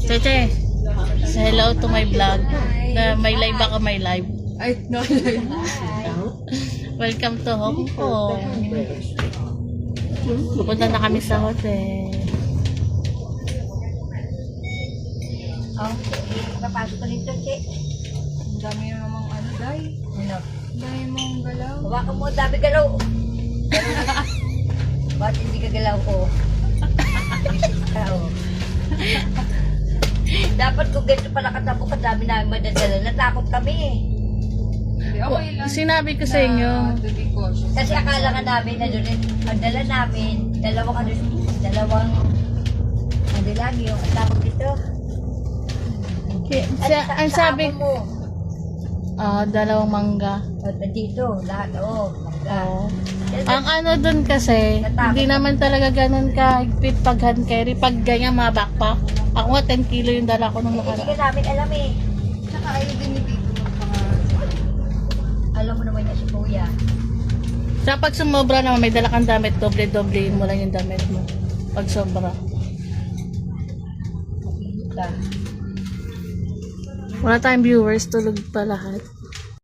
Cheche, say hello to my vlog. Na may live ako, may live. Ay, no, live. Welcome to Hong Kong. Pupunta na kami sa hotel. Oh, papasok ko nito, Che. Ang dami namang ano, Day. Ano? Ang dami mong galaw. Hawakan mo, dami galaw. Ba't hindi ka galaw ko? Ikaw. Dapat kung ganito pala katapos, kadami namin madadala. Natakot kami eh. Hindi, okay lang. Sinabi ko sa inyo. To be cautious. Kasi akala nga namin na doon, ang dala namin, dalawang ano lang yung tapos dito. Ang sabi mo, dalawang mangga. at dito, lahat, mangga. Oo. Ang ano dun kasi, hindi naman talaga ganun kahigpit pag hand carry. Pag ganyan mga backpack. Ako nga 10 kilo yung dala ko nung Hindi nakaraan. ka namin alam eh. Tsaka ayaw din ni Tito magpangalan. Alam mo naman niya si Kuya. Sa pag sumobra naman, may dala kang damit, doble-doblein mo lang yung damit mo. Pag sobra. Makikita. Wala tayong viewers, tulog pa lahat.